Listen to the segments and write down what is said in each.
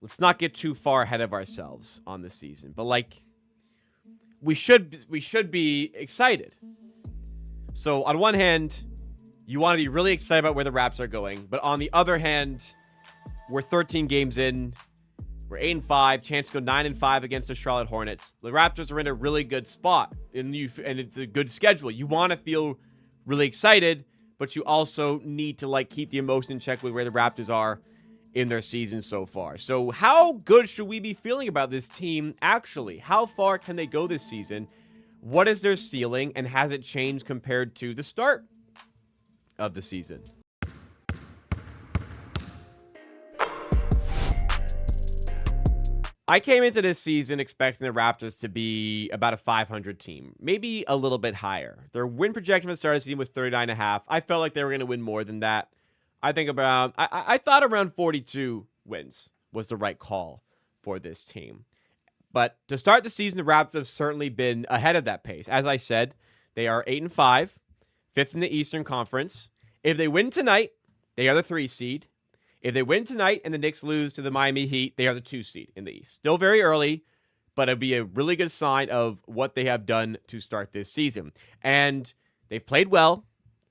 let's not get too far ahead of ourselves on the season, but like we should be excited. So on one hand, you want to be really excited about where the Raps are going, but on the other hand, we're 13 games in. We're 8-5, chance to go 9-5 against the Charlotte Hornets. The Raptors are in a really good spot, and it's a good schedule. You want to feel really excited, but you also need to like keep the emotion in check with where the Raptors are in their season so far. So how good should we be feeling about this team actually? How far can they go this season? What is their ceiling, and has it changed compared to the start of the season? I came into this season expecting the Raptors to be about a 500 team, maybe a little bit higher. Their win projection at the start of the season was 39.5. I felt like they were going to win more than that. I think I thought around 42 wins was the right call for this team. But to start the season, the Raptors have certainly been ahead of that pace. As I said, they are 8-5, fifth in the Eastern Conference. If they win tonight, they are the 3 seed. If they win tonight and the Knicks lose to the Miami Heat, they are the 2 seed in the East. Still very early, but it'd be a really good sign of what they have done to start this season. And they've played well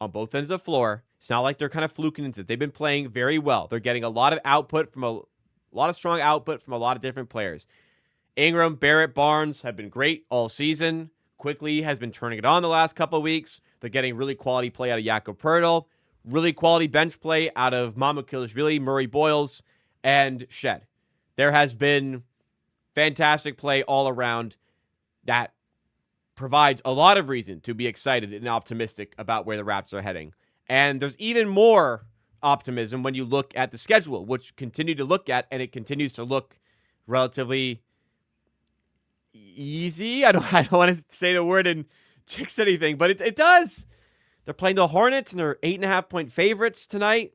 on both ends of the floor. It's not like they're kind of fluking into it. They've been playing very well. They're getting a lot of output from a lot of strong output from a lot of different players. Ingram, Barrett, Barnes have been great all season. Quickley has been turning it on the last couple of weeks. They're getting really quality play out of Jakob Poeltl. Really quality bench play out of Immanuel, Murray Boyles, and Shed. There has been fantastic play all around that provides a lot of reason to be excited and optimistic about where the Raps are heading. And there's even more optimism when you look at the schedule, which continue to look at, and it continues to look relatively easy. I don't want to say the word and jinx anything, but it does. They're playing the Hornets, and they're 8.5-point favorites tonight.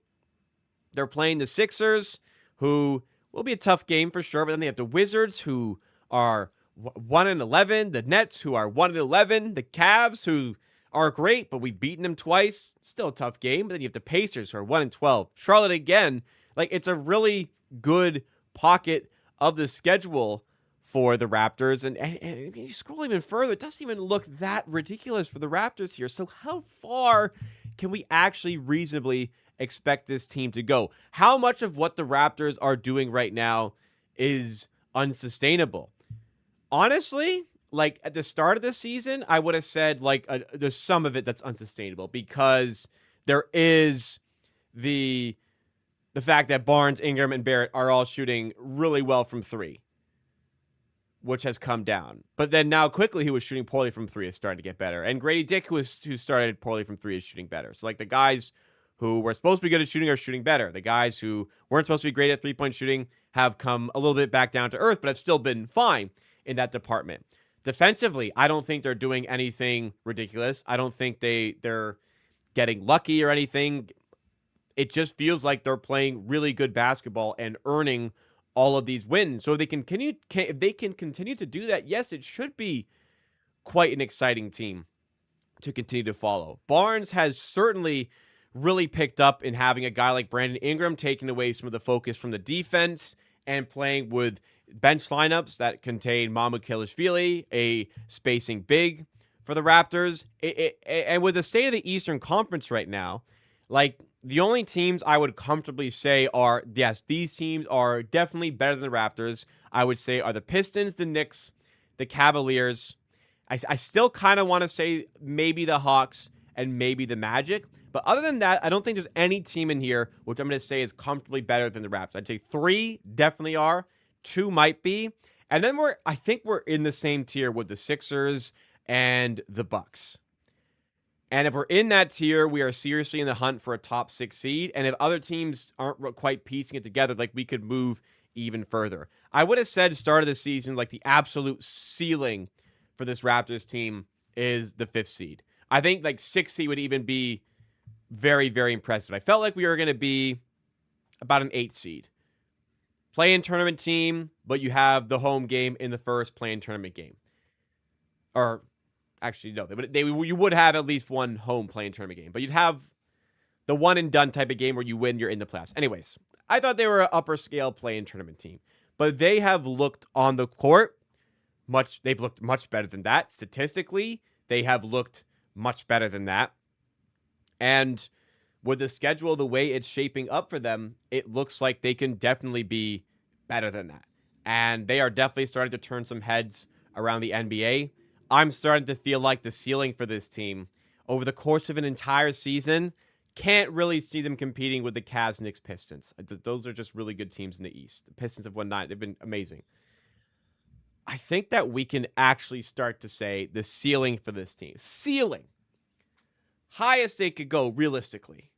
They're playing the Sixers, who will be a tough game for sure. But then they have the Wizards, who are 1-11. The Nets, who are 1-11. The Cavs, who are great, but we've beaten them twice. Still a tough game. But then you have the Pacers, who are 1-12. Charlotte again. Like, it's a really good pocket of the schedule for the Raptors. And you scroll even further, it doesn't even look that ridiculous for the Raptors here. So how far can we actually reasonably expect this team to go? How much of what the Raptors are doing right now is unsustainable? Honestly, like at the start of the season, I would have said like there's some of it that's unsustainable because there is the fact that Barnes, Ingram, and Barrett are all shooting really well from 3. Which has come down. But then now Quickley, who was shooting poorly from 3, is starting to get better. And Grady Dick, who started poorly from 3, is shooting better. So like the guys who were supposed to be good at shooting are shooting better. The guys who weren't supposed to be great at 3-point shooting have come a little bit back down to earth, but have still been fine in that department. Defensively, I don't think they're doing anything ridiculous. I don't think they're getting lucky or anything. It just feels like they're playing really good basketball and earning all of these wins. So if they can continue to do that, yes, it should be quite an exciting team to continue to follow. Barnes has certainly really picked up in having a guy like Brandon Ingram taking away some of the focus from the defense and playing with bench lineups that contain Immanuel, a spacing big for the Raptors. And with the state of the Eastern Conference right now, like the only teams I would comfortably say are, yes, these teams are definitely better than the Raptors, I would say are the Pistons, the Knicks, the Cavaliers. I still kind of want to say maybe the Hawks and maybe the Magic. But other than that, I don't think there's any team in here which I'm going to say is comfortably better than the Raptors. I'd say 3 definitely are. 2 might be. And then I think we're in the same tier with the Sixers and the Bucks. And if we're in that tier, we are seriously in the hunt for a top 6 seed. And if other teams aren't quite piecing it together, like we could move even further. I would have said start of the season, like the absolute ceiling for this Raptors team is the 5th seed. I think like 6th seed would even be very, very impressive. I felt like we were going to be about an 8th seed. Play-in tournament team, but you have the home game in the first play-in tournament game. Or actually, no, you would have at least one home play-in tournament game, but you'd have the one and done type of game where you win, you're in the playoffs. Anyways, I thought they were an upper scale play-in tournament team. but they have looked on the court they've looked much better than that. Statistically, they have looked much better than that. And with the schedule the way it's shaping up for them, it looks like they can definitely be better than that. And they are definitely starting to turn some heads around the NBA. I'm starting to feel like the ceiling for this team over the course of an entire season, can't really see them competing with the Cavs, Knicks, Pistons. Those are just really good teams in the East. The Pistons have won 9. They've been amazing. I think that we can actually start to say the ceiling for this team. Ceiling. Highest they could go realistically.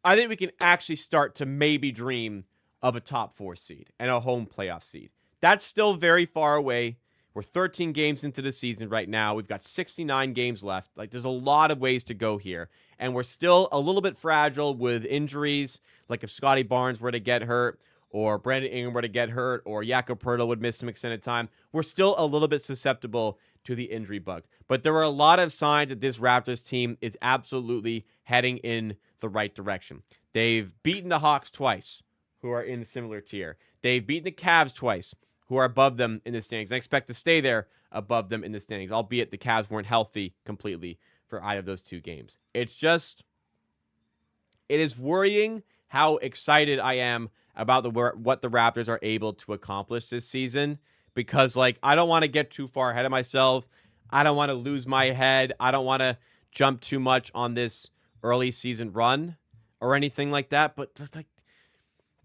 I think we can actually start to maybe dream of a top 4 seed and a home playoff seed. That's still very far away. We're 13 games into the season right now. We've got 69 games left. Like, there's a lot of ways to go here. And we're still a little bit fragile with injuries. Like if Scottie Barnes were to get hurt, or Brandon Ingram were to get hurt, or Jakob Poeltl would miss some extended time, we're still a little bit susceptible to the injury bug. But there are a lot of signs that this Raptors team is absolutely heading in the right direction. They've beaten the Hawks twice, who are in a similar tier. They've beaten the Cavs twice, who are above them in the standings. I expect to stay there above them in the standings, albeit the Cavs weren't healthy completely for either of those 2 games. It is worrying how excited I am about what the Raptors are able to accomplish this season, because I don't want to get too far ahead of myself. I don't want to lose my head. I don't want to jump too much on this early season run or anything like that, but just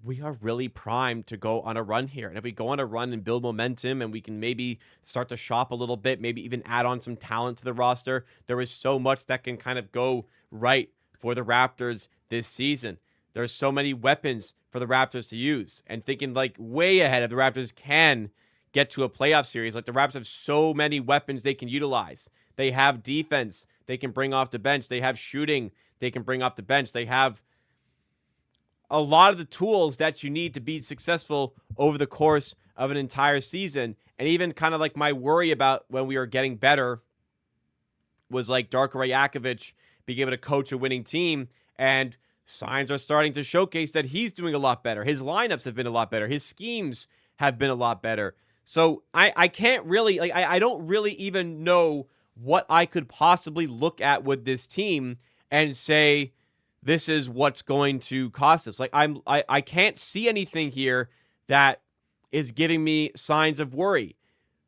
we are really primed to go on a run here. And if we go on a run and build momentum and we can maybe start to shop a little bit, maybe even add on some talent to the roster, there is so much that can kind of go right for the Raptors this season. There's so many weapons for the Raptors to use, and thinking way ahead of the Raptors can get to a playoff series. The Raptors have so many weapons they can utilize. They have defense they can bring off the bench. They have shooting they can bring off the bench. They have a lot of the tools that you need to be successful over the course of an entire season. And even kind of my worry about when we were getting better was Darko Rajakovic being able to coach a winning team, and signs are starting to showcase that he's doing a lot better. His lineups have been a lot better. His schemes have been a lot better. So I can't really, I don't really even know what I could possibly look at with this team and say, this is what's going to cost us. I can't see anything here that is giving me signs of worry.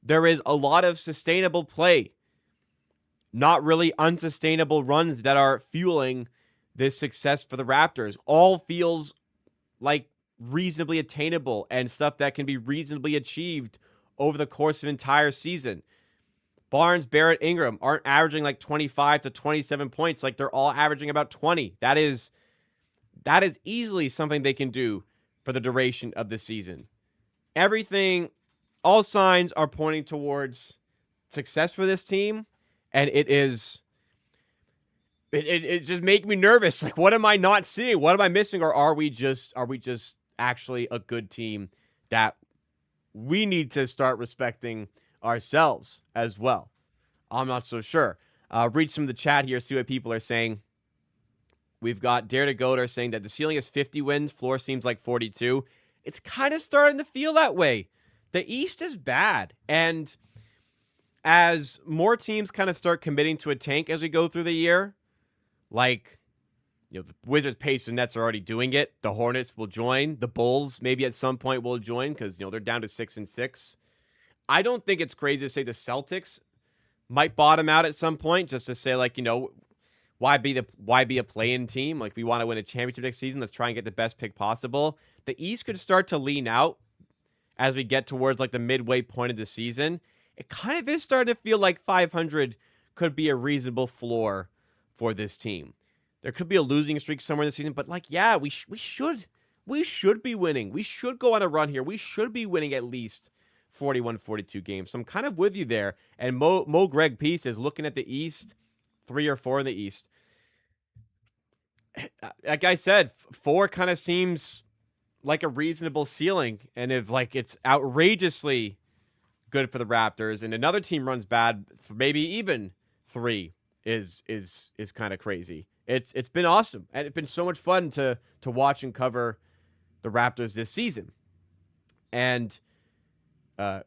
There is a lot of sustainable play, not really unsustainable runs that are fueling this success for the Raptors. All feels like reasonably attainable and stuff that can be reasonably achieved over the course of an entire season. Barnes, Barrett, Ingram aren't averaging 25 to 27 points. They're all averaging about 20. That is easily something they can do for the duration of the season. All signs are pointing towards success for this team, and it just makes me nervous. What am I not seeing? What am I missing? Or are we just actually a good team that we need to start respecting ourselves as well? I'm not so sure. Read some of the chat here, see what people are saying. We've got Dare to Goater saying that the ceiling is 50 wins, floor seems like 42. It's kind of starting to feel that way. The East is bad, and as more teams kind of start committing to a tank as we go through the year, the Wizards, Pacers, and Nets are already doing it. The Hornets will join. The Bulls maybe at some point will join because they're down to 6-6. I don't think it's crazy to say the Celtics might bottom out at some point, just to say why be a play-in team? We want to win a championship next season. Let's try and get the best pick possible. The East could start to lean out as we get towards the midway point of the season. It kind of is starting to feel like 500 could be a reasonable floor for this team. There could be a losing streak somewhere in the season, but we should be winning. We should go on a run here. We should be winning at least 41, 42 games. So I'm kind of with you there. And Mo Greg Peace is looking at the East, 3 or 4 in the East. Like I said, 4 kind of seems like a reasonable ceiling. And if it's outrageously good for the Raptors and another team runs bad, for maybe even 3 is kind of crazy. It's been awesome, and it's been so much fun to watch and cover the Raptors this season. And Uh,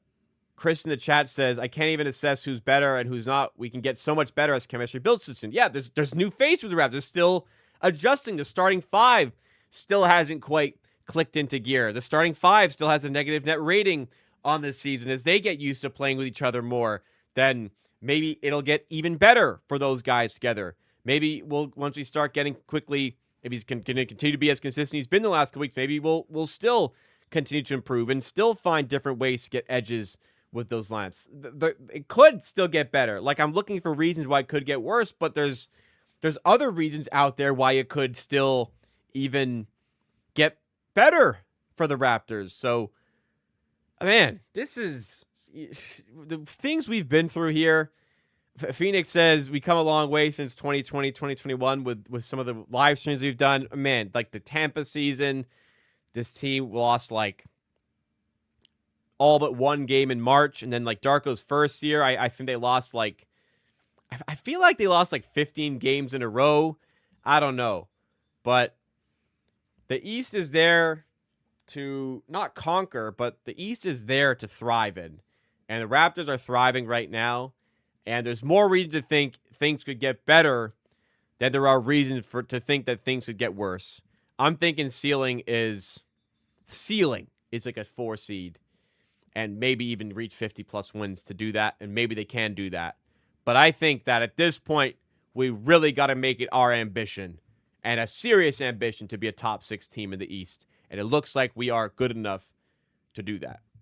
Chris in the chat says, I can't even assess who's better and who's not. We can get so much better as chemistry builds soon. Yeah, there's new face with the Raptors. Still adjusting. The starting five still hasn't quite clicked into gear. The starting five still has a negative net rating on this season. As they get used to playing with each other more, then maybe it'll get even better for those guys together. Maybe once we start getting Quickley, if he's going to continue to be as consistent as he's been the last couple weeks, maybe we'll still continue to improve and still find different ways to get edges with those lineups. It could still get better. Like, I'm looking for reasons why it could get worse, but there's other reasons out there why it could still even get better for the Raptors. So, man, this is the things we've been through here. Phoenix says we come a long way since 2020, 2021 with some of the live streams we've done. Man, like the Tampa season, this team lost like all but one game in March. And then like Darko's first year, I think they lost like, I feel like they lost like 15 games in a row. I don't know. But the East is there to not conquer, but the East is there to thrive in. And the Raptors are thriving right now. And there's more reason to think things could get better than there are reasons to think that things could get worse. I'm thinking ceiling is like a 4 seed and maybe even reach 50-plus wins to do that, and maybe they can do that. But I think that at this point, we really got to make it our ambition, and a serious ambition, to be a top 6 team in the East. And it looks like we are good enough to do that.